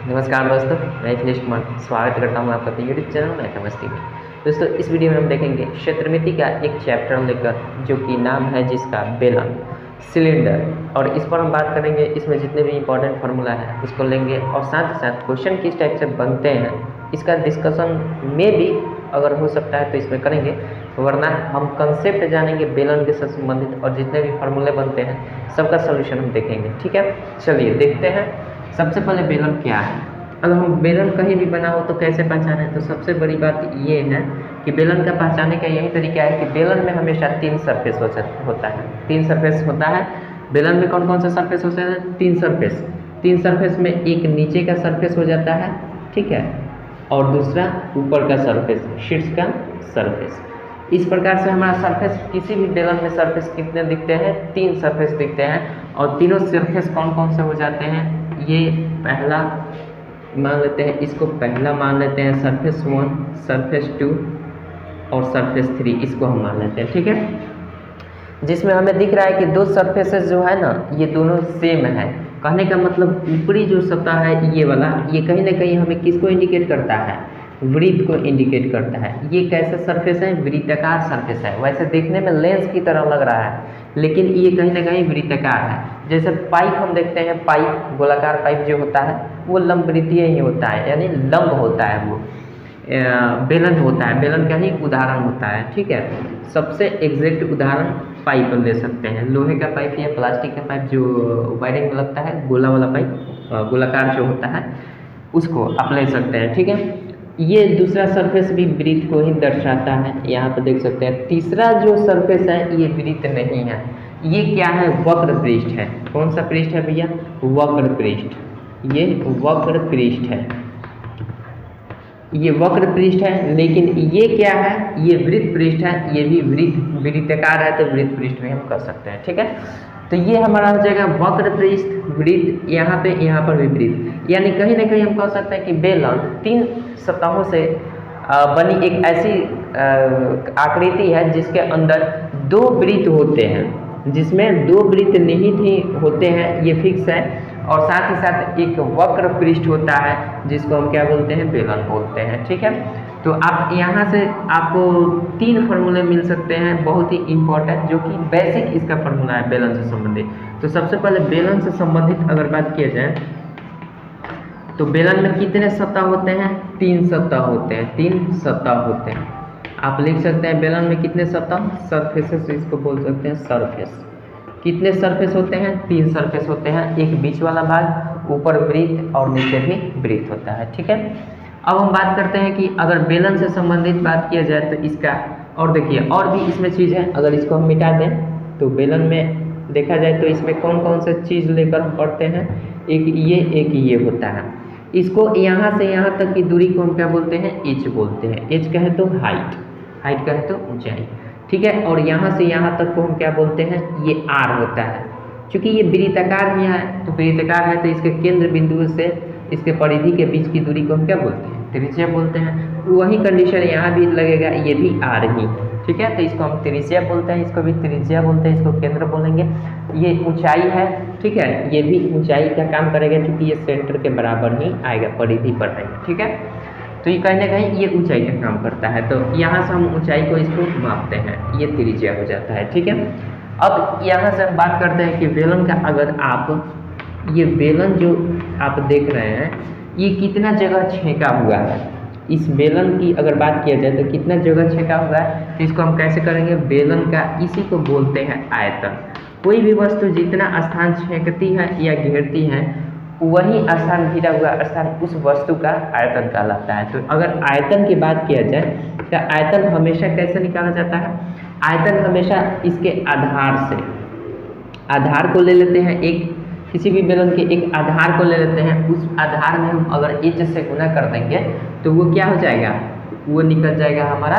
नमस्कार दोस्तों, मैं अखिलेश कुमार स्वागत करता हूं आपका अपने यूट्यूब चैनल मैथमेटिक्स में। दोस्तों, इस वीडियो में हम देखेंगे क्षेत्रमिति का एक चैप्टर लेकर, जो कि नाम है जिसका बेलन, सिलेंडर। और इस पर हम बात करेंगे, इसमें जितने भी इंपॉर्टेंट फार्मूला है उसको लेंगे और साथ ही साथ क्वेश्चन किस टाइप से बनते हैं इसका डिस्कशन में भी अगर हो सकता है तो इसमें करेंगे, वरना हम कंसेप्ट जानेंगे बेलन के साथ संबंधित और जितने भी फार्मूले बनते हैं सबका सोल्यूशन हम देखेंगे। ठीक है, चलिए देखते हैं। सबसे पहले बेलन क्या है। अगर हम बेलन कहीं भी बना हो तो कैसे पहचाने, तो सबसे बड़ी बात ये है कि बेलन का पहचानने का यही तरीका है कि बेलन में हमेशा 3 सरफेस होता है। 3 सरफेस होता है बेलन में। कौन कौन सा सरफेस होता है? 3 सरफेस। 3 सरफेस में एक नीचे का सरफेस हो जाता है, ठीक है, और दूसरा ऊपर का सरफेस, शीर्ष का सरफेस। इस प्रकार से हमारा सरफेस, किसी भी बेलन में सरफेस कितने दिखते हैं? 3 सरफेस दिखते हैं। और तीनों सरफेस कौन कौन से हो जाते हैं? ये पहला मान लेते हैं, इसको पहला मान लेते हैं सरफेस 1, सरफेस 2 और सरफेस 3, इसको हम मान लेते हैं। ठीक है, जिसमें हमें दिख रहा है कि 2 सरफेसेस जो है ना, ये दोनों सेम है। कहने का मतलब ऊपरी जो सतह है ये वाला, ये कहीं ना कहीं हमें किसको इंडिकेट करता है? वृत्त को इंडिकेट करता है। ये कैसा सरफेस है? वृत्ताकार सरफेस है। वैसे देखने में लेंस की तरह लग रहा है, लेकिन ये कहीं ना कहीं वृत्ताकार है। जैसे पाइप हम देखते हैं, पाइप, गोलाकार पाइप जो होता है वो लंबवृत्तीय ही होता है, यानी लंब होता है। वो बेलन होता है, बेलन का ही उदाहरण होता है। ठीक है, सबसे एग्जैक्ट उदाहरण पाइप ले सकते हैं, लोहे का पाइप या प्लास्टिक का पाइप जो वायरिंग में लगता है, गोला वाला पाइप, गोलाकार जो होता है उसको आप ले सकते हैं। ठीक है, ये दूसरा सरफेस भी वृत्त को ही दर्शाता है, यहाँ पर देख सकते हैं। तीसरा जो सरफेस है ये वृत्त नहीं है, ये क्या है? वक्र पृष्ठ है। कौन सा पृष्ठ है भैया? वक्र पृष्ठ। ये वक्र पृष्ठ है, ये वक्र पृष्ठ है। लेकिन ये क्या है? ये वृत्त पृष्ठ है। ये भी वृत्ताकार है, तो वृत्त पृष्ठ में हम कर सकते हैं। ठीक है, तो ये हमारा हो जाएगा वक्र पृष्ठ, वृत्त, यहाँ पर भी वृत्त। यानी कहीं ना कहीं हम कह सकते हैं कि बेलन 3 सतहों से बनी एक ऐसी आकृति है जिसके अंदर 2 वृत्त होते हैं, जिसमें 2 वृत्त निहित ही होते हैं, ये फिक्स है। और साथ ही साथ एक वक्र पृष्ठ होता है जिसको हम क्या बोलते हैं? बेलन बोलते हैं। ठीक है, तो आप यहाँ से आपको 3 फार्मूले मिल सकते हैं, बहुत ही इंपॉर्टेंट, जो कि बेसिक इसका फार्मूला है बेलन से संबंधित। तो सबसे पहले बेलन से संबंधित अगर बात किया जाए तो बेलन में कितने सतह होते हैं? 3 सतह होते हैं। 3 सतह होते हैं। आप लिख सकते हैं बेलन में कितने सतह? सरफेसेस, इसको बोल सकते हैं सरफेस। कितने सरफेस होते हैं? 3 सरफेस होते हैं। एक बीच वाला भाग, ऊपर वृत्त और नीचे भी वृत्त होता है। ठीक है, अब हम बात करते हैं कि अगर बेलन से संबंधित बात किया जाए तो इसका, और देखिए और भी इसमें चीज़ है। अगर इसको हम मिटा दें तो बेलन में देखा जाए तो इसमें कौन कौन से चीज़ लेकर हम पढ़ते हैं? एक ये होता है। इसको यहाँ से यहाँ तक की दूरी को हम क्या बोलते हैं? एच बोलते हैं। एच कहे तो हाइट, हाइट कहे तो ऊंचाई। ठीक है, और यहाँ से यहाँ तक को हम क्या बोलते हैं? ये आर होता है। क्योंकि ये वृत्ताकार ही है, तो वृत्ताकार है तो इसके केंद्र बिंदु से इसके परिधि के बीच की दूरी को हम क्या बोलते हैं? त्रिज्या बोलते हैं। वही कंडीशन यहाँ भी लगेगा, ये भी आर ही। ठीक है, तो इसको हम त्रिज्या बोलते हैं, इसको भी त्रिज्या बोलते हैं, इसको केंद्र बोलेंगे। ये ऊंचाई है, ठीक है, ये भी ऊंचाई का काम करेगा क्योंकि ये सेंटर के बराबर ही आएगा, परिधि पर रहेगा। ठीक है, तो ये कहीं ना कहीं ये ऊंचाई का काम करता है, तो यहाँ से हम ऊंचाई को इसको मापते हैं, ये त्रिज्या हो जाता है। ठीक है, अब यहाँ से हम बात करते हैं कि बेलन का, अगर आप ये बेलन जो आप देख रहे हैं ये कितना जगह छेका हुआ है, इस बेलन की अगर बात किया जाए तो कितना जगह छेका हुआ है, तो इसको हम कैसे करेंगे? बेलन का, इसी को बोलते हैं आयतन। कोई भी वस्तु जितना स्थान छेकती है या घेरती है, वही स्थान, घिरा हुआ स्थान उस वस्तु का आयतन कहलाता है। तो अगर आयतन की बात किया जाए तो आयतन हमेशा कैसे निकाला जाता है? आयतन हमेशा इसके आधार से, आधार को ले लेते हैं, एक किसी भी बेलन के एक आधार को ले लेते हैं, उस आधार में हम अगर एच से गुना कर देंगे तो वो क्या हो जाएगा? वो निकल जाएगा हमारा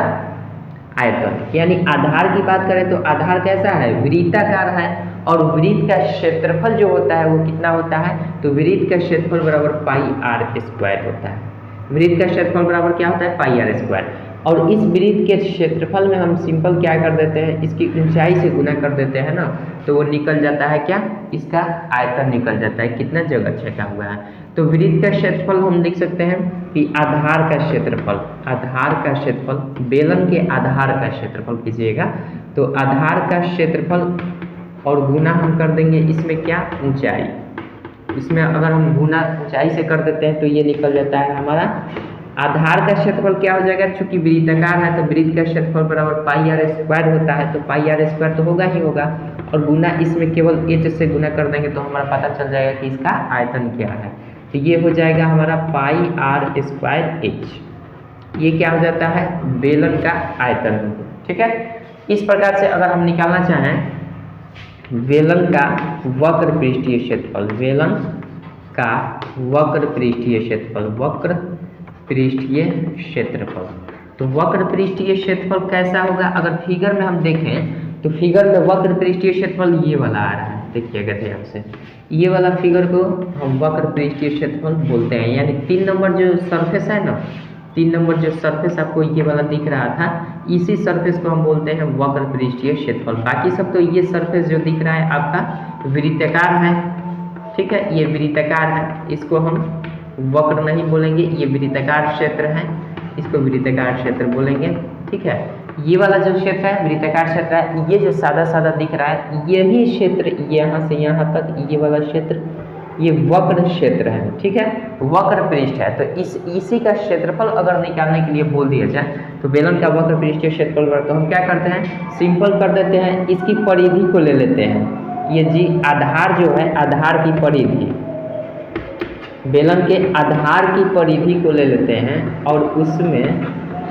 आयतन। यानी आधार की बात करें तो आधार कैसा है? वृत्ताकार है, और वृत्त का क्षेत्रफल जो होता है वो कितना होता है? तो वृत्त का क्षेत्रफल बराबर पाई आर स्क्वायर होता है। वृत्त का क्षेत्रफल बराबर क्या होता है? पाई आर स्क्वायर। और इस वृत्त के क्षेत्रफल में हम सिंपल क्या कर देते हैं? इसकी ऊंचाई से गुना कर देते हैं ना, तो वो निकल जाता है क्या? इसका आयतन निकल जाता है, कितना जगह छेका हुआ है। तो वृत्त का क्षेत्रफल हम लिख सकते हैं कि आधार का क्षेत्रफल, आधार का क्षेत्रफल, बेलन के आधार का क्षेत्रफल कीजिएगा, तो आधार का क्षेत्रफल और गुना हम कर देंगे इसमें क्या, ऊंचाई। इसमें अगर हम गुना ऊंचाई से कर देते हैं तो ये निकल जाता है हमारा आधार का क्षेत्रफल क्या हो जाएगा, चूंकि वृत्ताकार है तो वृत्त का क्षेत्रफल बराबर पाई आर स्क्वायर होता है, तो पाई आर स्क्वायर तो होगा ही होगा, और गुना इसमें केवल एच से गुना कर देंगे तो हमारा पता चल जाएगा कि इसका आयतन क्या है। तो ये हो जाएगा हमारा पाई आर स्क्वायर एच। ये क्या हो जाता है, बेलन का आयतन। ठीक है, इस प्रकार से अगर हम निकालना चाहें बेलन का वक्र पृष्ठीय क्षेत्रफल, बेलन का वक्र पृष्ठीय क्षेत्रफल, वक्र पृष्ठीय क्षेत्रफल, तो वक्र पृष्ठीय क्षेत्रफल कैसा होगा, अगर फिगर में हम देखें तो फिगर में वक्र पृष्ठीय क्षेत्रफल ये वाला आ रहा है, देखिएगा ध्यान से, ये वाला फिगर को हम वक्र पृष्ठीय क्षेत्रफल बोलते हैं। यानी 3 नंबर जो सरफेस है ना, 3 नंबर जो सरफेस आपको ये वाला दिख रहा था, इसी सरफेस को हम बोलते हैं वक्र पृष्ठीय क्षेत्रफल। बाकी सब तो ये सरफेस जो दिख रहा है आपका वृत्ताकार है, ठीक है, ये वृत्ताकार है, इसको हम वक्र नहीं बोलेंगे, ये वृत्ताकार क्षेत्र है, इसको वृत्ताकार क्षेत्र बोलेंगे। ठीक है, ये वाला जो क्षेत्र है वृत्ताकार क्षेत्र है, ये जो सादा सादा दिख रहा है यही क्षेत्र यहाँ से यहाँ तक ये वाला क्षेत्र ये वक्र क्षेत्र है। ठीक है, वक्र पृष्ठ है, तो इसी का क्षेत्रफल अगर निकालने के लिए बोल दिया जाए तो बेलन का वक्र पृष्ठीय क्षेत्रफल, तो हम क्या करते हैं, सिंपल कर देते हैं, इसकी परिधि को ले लेते हैं, ये जी आधार जो है, आधार की परिधि, बेलन के आधार की परिधि को ले लेते हैं और उसमें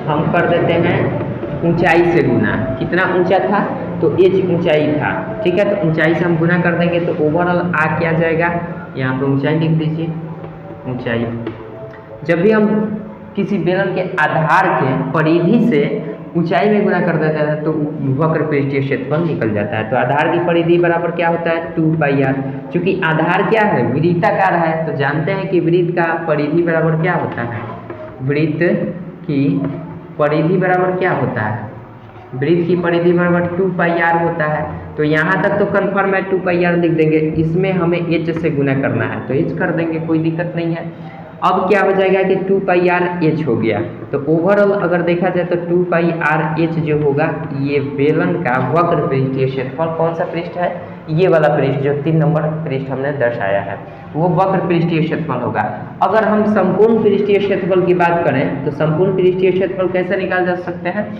हम कर देते हैं ऊंचाई से गुना। कितना ऊंचा था, तो एच ऊंचाई था। ठीक है, तो ऊंचाई से हम गुना कर देंगे तो ओवरऑल आ क्या जाएगा, यहाँ पे ऊंचाई लिख दीजिए, ऊंचाई। जब भी हम किसी बेलन के आधार के परिधि से ऊंचाई में गुना कर देते हैं तो वक्र पृष्ठीय क्षेत्रफल निकल जाता है। तो आधार की परिधि बराबर क्या होता है, 2 पाई आर। चूंकि आधार क्या है, वृत्ताकार है, तो जानते हैं कि वृत्त का परिधि बराबर क्या होता है, वृत्त की परिधि बराबर क्या होता है, वृत्त की परिधि बराबर 2 पाई आर होता है। तो यहाँ तक तो कन्फर्म है, 2 पाई आर लिख देंगे, इसमें हमें एच से गुना करना है तो एच कर देंगे, कोई दिक्कत नहीं है। अब क्या हो जाएगा कि 2 पाई आर एच हो गया, तो ओवरऑल अगर देखा जाए तो 2 पाई आर एच जो होगा ये बेलन का वक्र पृष्ठीय क्षेत्रफल, कौन सा पृष्ठ है, ये वाला पृष्ठ जो 3 नंबर पृष्ठ हमने दर्शाया है वो वक्र पृष्ठीय क्षेत्रफल होगा। अगर हम संपूर्ण पृष्ठीय क्षेत्रफल की बात करें तो संपूर्ण पृष्ठीय क्षेत्रफल कैसे निकाल जा सकते हैं,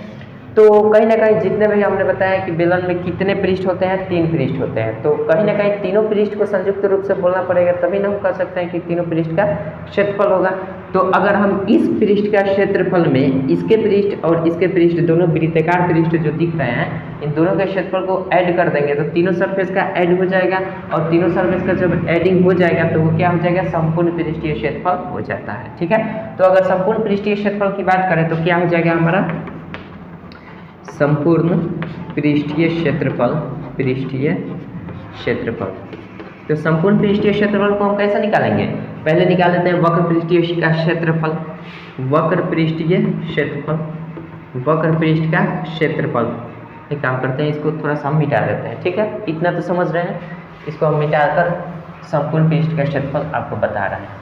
तो कहीं ना कहीं जितने भी हमने बताया कि बेलन में कितने पृष्ठ होते हैं, 3 पृष्ठ होते हैं, तो कहीं ना कहीं तीनों पृष्ठ को संयुक्त रूप से बोलना पड़ेगा, तभी ना हम कह सकते हैं कि तीनों पृष्ठ का क्षेत्रफल होगा। तो अगर हम इस पृष्ठ का क्षेत्रफल में इसके पृष्ठ और इसके पृष्ठ दोनों वृत्ताकार पृष्ठ जो दिख रहे हैं, इन दोनों के क्षेत्रफल को ऐड कर देंगे तो तीनों सरफेस का ऐड हो जाएगा, और तीनों सरफेस का जब एडिंग हो जाएगा तो वो क्या हो जाएगा, संपूर्ण पृष्ठीय क्षेत्रफल हो जाता है। ठीक है, तो अगर संपूर्ण पृष्ठीय क्षेत्रफल की बात करें तो क्या हो जाएगा हमारा संपूर्ण पृष्ठीय क्षेत्रफल, पृष्ठीय क्षेत्रफल। तो संपूर्ण पृष्ठीय क्षेत्रफल को हम कैसे निकालेंगे, पहले निकाल लेते हैं वक्र पृष्ठीय का क्षेत्रफल, वक्र पृष्ठीय क्षेत्रफल, वक्र पृष्ठ का क्षेत्रफल। एक काम करते हैं, इसको थोड़ा सा हम मिटा देते हैं। ठीक है, इतना तो समझ रहे हैं, इसको हम मिटाकर संपूर्ण पृष्ठ का क्षेत्रफल आपको बता रहे हैं।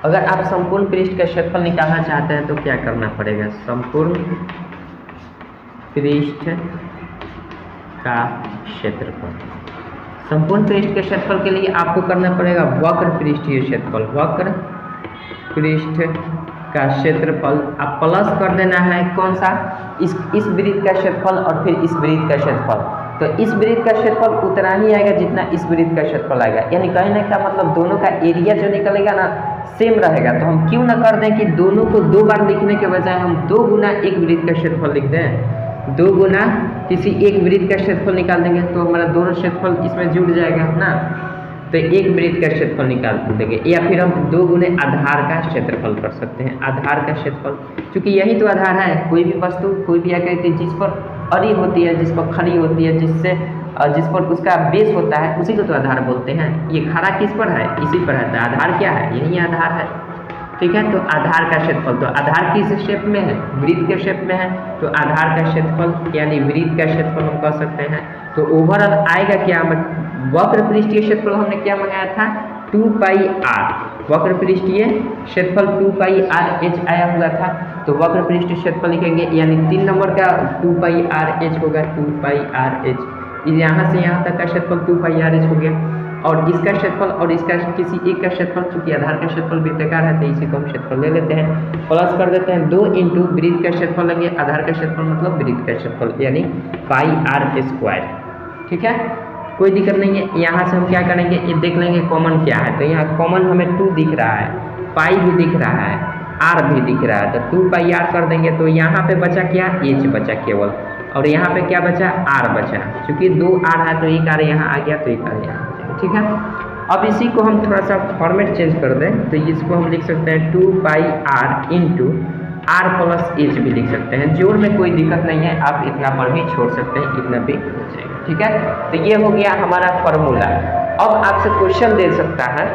अगर आप संपूर्ण पृष्ठ का क्षेत्रफल निकालना चाहते हैं तो क्या करना पड़ेगा, संपूर्ण पृष्ठ का क्षेत्रफल, संपूर्ण पृष्ठ के क्षेत्रफल के लिए आपको करना पड़ेगा वक्र पृष्ठीय क्षेत्रफल, वक्र पृष्ठ का क्षेत्रफल आप प्लस कर देना है कौन सा, इस वृत्त का क्षेत्रफल और फिर इस वृत्त का क्षेत्रफल। तो इस वृत्त का क्षेत्रफल उतना ही आएगा जितना इस वृत्त का क्षेत्रफल आएगा, यानी कहने का मतलब दोनों का एरिया जो निकलेगा ना सेम रहेगा। तो हम क्यों ना कर दें कि दोनों को 2 बार लिखने के बजाय हम 2 गुना एक वृत्त का क्षेत्रफल लिख दें, 2 गुना किसी एक वृत्त का क्षेत्रफल निकाल देंगे तो हमारा दोनों क्षेत्रफल इसमें जुड़ जाएगा ना, तो एक वृत्त का क्षेत्रफल निकाल देंगे, या फिर हम 2 गुने आधार का क्षेत्रफल कर सकते हैं, आधार का क्षेत्रफल, क्योंकि यही तो आधार है, कोई भी वस्तु कोई भी आकृति जिस पर अड़ी होती है, जिस पर खड़ी होती है, जिस पर उसका बेस होता है उसी को तो आधार बोलते हैं। ये खड़ा किस पर है, इसी पर है, तो आधार क्या है, यही आधार है। ठीक है, तो आधार का क्षेत्रफल, तो आधार किस शेप में है, वृत्त के शेप में है, तो आधार का क्षेत्रफल यानी वृत्त का क्षेत्रफल हम कह सकते हैं। तो ओवरऑल आएगा क्या, वक्र पृष्ठीय क्षेत्रफल हमने क्या मंगाया था 2 पाई आर, वक्र पृष्ठीय क्षेत्रफल 2 पाई आर एच आया हुआ था, तो वक्र पृष्ठीय क्षेत्रफल लिखेंगे, यानी 3 नंबर का 2 पाई आर एच होगा, 2 पाई आर एच। यहाँ से यहाँ तक का क्षेत्रफल 2 पाई आर एच हो गया, और इसका क्षेत्रफल और इसका किसी एक का क्षेत्रफल, चूंकि आधार का क्षेत्रफल वृत्ताकार है तो इसी को हम क्षेत्रफल ले लेते हैं, प्लस कर देते हैं 2 इंटू वृत्त का क्षेत्रफल लेंगे, आधार का क्षेत्रफल मतलब वृत्त का क्षेत्रफल, यानी पाई आर स्क्वायर। ठीक है, कोई दिक्कत नहीं है। यहाँ से हम क्या करेंगे, ये देख लेंगे कॉमन क्या है, तो यहाँ कॉमन हमें 2 दिख रहा है, पाई भी दिख रहा है, आर भी दिख रहा है, तो 2 पाई आर कर देंगे, तो यहाँ पे बचा क्या, एच बचा केवल, और यहाँ पे क्या बचा, आर बचा, चूंकि 2 आर है तो एक आर यहाँ आ गया, तो एक आर यहाँ आ गया। ठीक है, अब इसी को हम थोड़ा सा फॉर्मेट चेंज कर दें, तो इसको हम लिख सकते हैं 2 pi R into R plus H भी लिख सकते हैं, जोड़ में कोई दिक्कत नहीं है, आप इतना पर भी छोड़ सकते हैं, इतना भी हो जाएगा। ठीक है, तो ये हो गया हमारा फॉर्मूला। अब आपसे क्वेश्चन दे सकता है,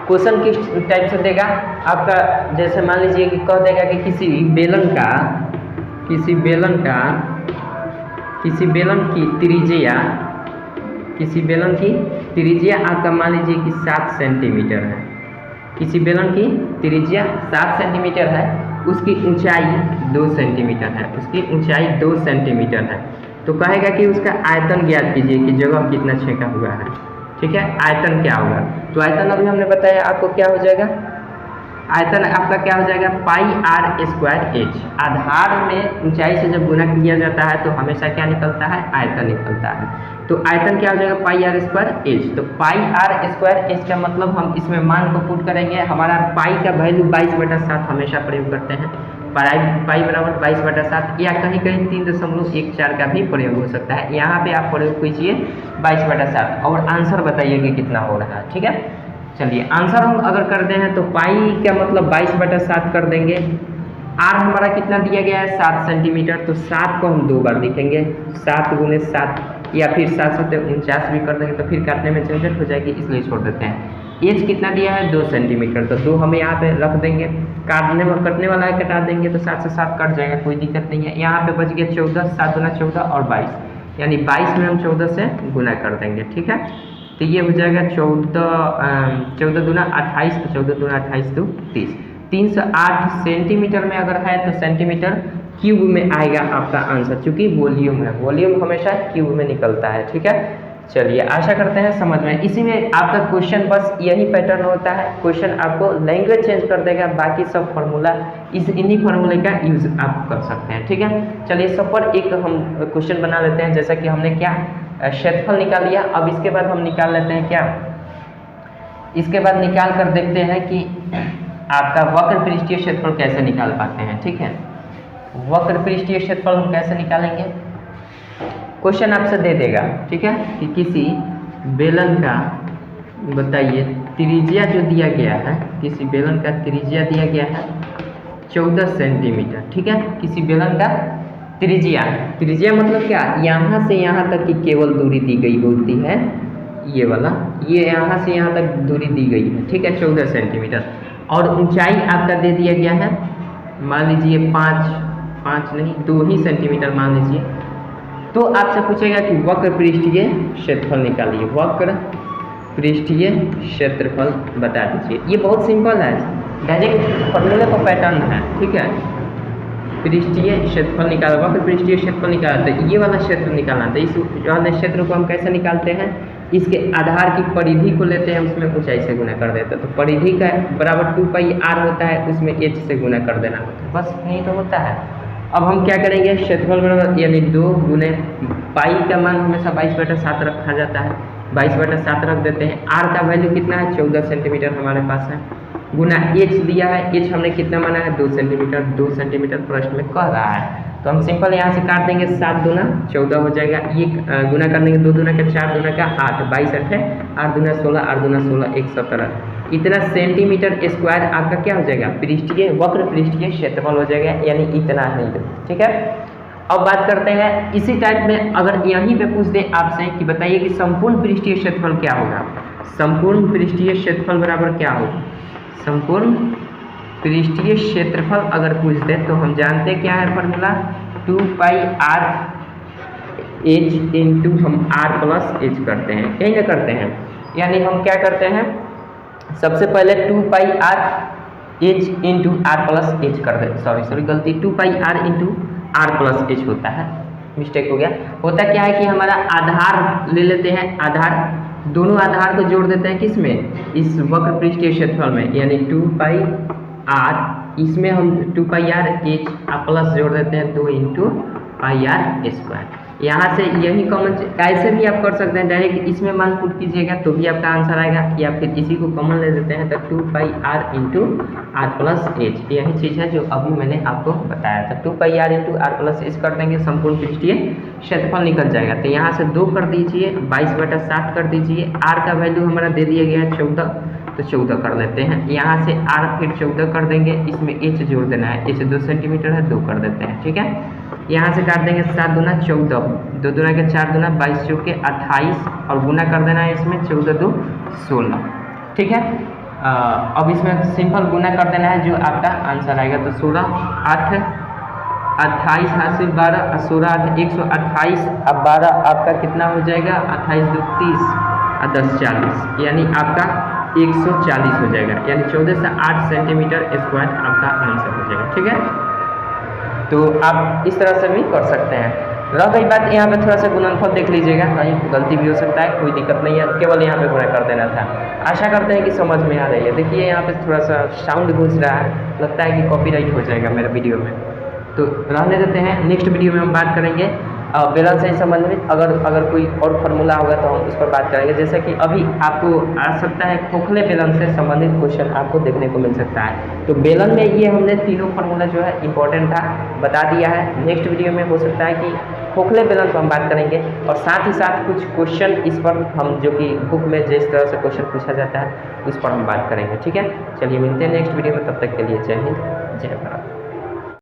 क्वेश्चन किस टाइप से देगा आपका, जैसे मान लीजिए कि कह देगा कि किसी बेलन की त्रिज्या आपका मान लीजिए कि 7 सेंटीमीटर है, किसी बेलन की त्रिज्या 7 सेंटीमीटर है, उसकी ऊंचाई 2 सेंटीमीटर है, उसकी ऊंचाई 2 सेंटीमीटर है, तो कहेगा कि उसका आयतन ज्ञात कीजिए कि जगह कितना छेका हुआ है। ठीक है, आयतन क्या होगा, तो आयतन अभी हमने बताया आपको क्या हो जाएगा, आयतन आपका क्या हो जाएगा, पाई आर स्क्वायर एच। आधार में ऊंचाई से जब गुना किया जाता है तो हमेशा क्या निकलता है, आयतन निकलता है, तो आयतन क्या हो जाएगा, पाई आर स्क्वायर एच। तो पाई आर स्क्वायर एच का मतलब हम इसमें मान को पुट करेंगे, हमारा पाई का वैल्यू 22/7 हमेशा प्रयोग करते हैं, पाई बराबर 22/7, या कहीं कहीं 3.14 का भी प्रयोग हो सकता है, यहाँ पे आप प्रयोग कीजिए 22/7 और आंसर बताइए कि कितना हो रहा है। ठीक है, चलिए आंसर हम अगर करते हैं तो पाई का मतलब 22/7 कर देंगे, आर हमारा कितना दिया गया है 7 सेंटीमीटर, तो 7 को हम 2 बार लिखेंगे, 7 गुने 7, या फिर 7 से 49 भी कर देंगे, तो फिर काटने में झंझट हो जाएगी, इसलिए छोड़ देते हैं। एच कितना दिया है 2 सेंटीमीटर, तो 2 हमें यहाँ पे रख देंगे, कटने वाला है कटा देंगे, तो 7 से 7 कट जाएगा, कोई दिक्कत नहीं है। यहाँ पे बच गया 14, 7 गुना 14 और 22, यानी 22 में हम 14 से गुना कर देंगे। ठीक है, तो ये हो जाएगा 14 दूना 28, तो 14 दूना 28 तो 30, 308 सेंटीमीटर में अगर है तो सेंटीमीटर क्यूब में आएगा आपका आंसर, चूंकि वॉल्यूम है, वॉल्यूम हमेशा क्यूब में निकलता है। ठीक है, चलिए आशा करते हैं समझ में। इसी में आपका क्वेश्चन बस यही पैटर्न होता है, क्वेश्चन आपको लैंग्वेज चेंज कर देगा, बाकी सब फार्मूला इन्हीं फार्मूले का यूज आप कर सकते हैं। ठीक है, चलिए सब पर एक हम क्वेश्चन बना लेते हैं, जैसा कि हमने क्या क्षेत्रफल निकाल लिया, अब इसके बाद हम निकाल लेते हैं क्या, इसके बाद निकाल कर देखते हैं कि आपका वक्र पृष्ठीय क्षेत्रफल कैसे निकाल पाते हैं। ठीक है, वक्र पृष्ठीय क्षेत्रफल हम कैसे निकालेंगे, क्वेश्चन आपसे दे देगा। ठीक है, कि किसी बेलन का बताइए त्रिज्या जो दिया गया है, किसी बेलन का त्रिज्या दिया गया है 14 सेंटीमीटर। ठीक है, किसी बेलन का त्रिज्या मतलब क्या, यहाँ से यहाँ तक की केवल दूरी दी गई होती है, ये वाला, ये यहाँ से यहाँ तक दूरी दी गई है। ठीक है, 14 सेंटीमीटर, और ऊंचाई आपका दे दिया गया है, मान लीजिए 5 नहीं 2 ही सेंटीमीटर मान लीजिए, तो आपसे पूछेगा कि वक्र पृष्ठीय क्षेत्रफल निकालिए, वक्र पृष्ठीय क्षेत्रफल बता दीजिए। ये बहुत सिंपल है, डायरेक्ट फॉर्मूले का पैटर्न है। ठीक है, पृष्ठीय क्षेत्रफल निकाला, वक्र पृष्ठीय क्षेत्रफल निकाला, तो ये वाला क्षेत्र निकालना, तो इस वाले क्षेत्र को हम कैसे निकालते हैं, इसके आधार की परिधि को लेते हैं, उसमें ऊंचाई से गुना कर देते हैं, तो परिधि का बराबर 2 पाई आर होता है, उसमें एच से गुना कर देना होता है, बस यही तो होता है। अब हम क्या करेंगे, क्षेत्रफल बराबर यानी 2 गुने पाई का मान हमेशा 22/7 रखा जाता है, 22/7 रख देते हैं, आर का वैल्यू कितना है 14 सेंटीमीटर हमारे पास है, गुना एच दिया है, एच हमने कितना माना है 2 सेंटीमीटर, 2 सेंटीमीटर प्रश्न में कह रहा है, तो हम सिंपल यहाँ से काट देंगे, 7 दूना 14 हो जाएगा, ये गुना कर देंगे, 2 दूना का 4 दूना का 8, 22 8 8 दूना 16, 8 दूना 16 117, इतना सेंटीमीटर स्क्वायर आपका क्या हो जाएगा, पृष्ठीय वक्र पृष्ठीय क्षेत्रफल हो जाएगा, यानी इतना ही। ठीक है, अब बात करते हैं इसी टाइप में, अगर यहीं पे पूछ दे आपसे कि बताइए कि संपूर्ण पृष्ठीय क्षेत्रफल क्या होगा, संपूर्ण पृष्ठीय क्षेत्रफल बराबर क्या होगा, संपूर्ण पृष्ठीय क्षेत्रफल अगर पूछ दे तो हम जानते क्या है formula, 2 pi R H into हम आर प्लस एच करते हैं, यही ना करते हैं, यानी हम क्या करते हैं, सबसे पहले 2 pi R H into R plus H कर देते, सॉरी गलती, 2 pi R into R plus H होता है, मिस्टेक हो गया। होता क्या है कि हमारा आधार ले लेते हैं, आधार दोनों आधार को जोड़ देते हैं किसमें, इस वक्र पृष्ठीय क्षेत्रफल में, यानी 2 पाई आर, इसमें हम 2 पाई आर एच प्लस जोड़ देते हैं 2 इंटू पाई आर स्क्वायर। यहाँ से यही कॉमन, ऐसे भी आप कर सकते हैं, डायरेक्ट इसमें मान पुट कीजिएगा तो भी आपका आंसर आएगा, या फिर इसी को कॉमन ले देते हैं तो 2 pi R into R plus H, यही चीज़ है जो अभी मैंने आपको बताया था। 2 pi R into R plus H कर देंगे, संपूर्ण पृष्ठीय क्षेत्रफल निकल जाएगा। तो यहाँ से 2 कर दीजिए, 22/7 कर दीजिए, आर का वैल्यू हमारा दे दिया गया है 14, तो 14 कर लेते हैं। यहाँ से आर फिर 14 कर देंगे, इसमें एच जोड़ देना है, एच 2 सेंटीमीटर है, 2 कर देते हैं, ठीक है। यहाँ से काट देंगे 7 दूना 14, 2 दूना के 4 दूना 22 चौके 28, और गुना कर देना है इसमें 14 2 16, ठीक है। अब इसमें सिंपल गुना कर देना है, जो आपका आंसर आएगा तो 16 8 28 हाथ से 12 16 8 128, अब 12 आपका कितना हो जाएगा, 28 2 30 और 10 40, यानी आपका 140 हो जाएगा, यानी 14 से 8 सेंटीमीटर स्क्वायर आपका आंसर हो जाएगा, ठीक है। तो आप इस तरह से भी कर सकते हैं। रह गई बात, यहाँ पे थोड़ा सा गुणनफल देख लीजिएगा, कहीं गलती भी हो सकता है, कोई दिक्कत नहीं है, केवल यहाँ पे गुणा कर देना था। आशा करते हैं कि समझ में आ रही है। देखिए यहाँ पे थोड़ा सा साउंड गूंज रहा है, लगता है कि कॉपीराइट हो जाएगा मेरे वीडियो में, तो रहने देते हैं। नेक्स्ट वीडियो में हम बात करेंगे बेलन से संबंधित, अगर कोई और फार्मूला होगा तो हम उस पर बात करेंगे। जैसे कि अभी आपको आ सकता है खोखले बेलन से संबंधित क्वेश्चन आपको देखने को मिल सकता है, तो बेलन में ये हमने तीनों फार्मूला जो है इंपॉर्टेंट था बता दिया है। नेक्स्ट वीडियो में हो सकता है कि खोखले बेलन पर हम बात करेंगे, और साथ ही साथ कुछ क्वेश्चन इस पर हम, जो कि बुक में जिस तरह से क्वेश्चन पूछा जाता है उस पर हम बात करेंगे, ठीक है। चलिए मिलते हैं नेक्स्ट वीडियो में, तब तक के लिए जय हिंद जय भारत।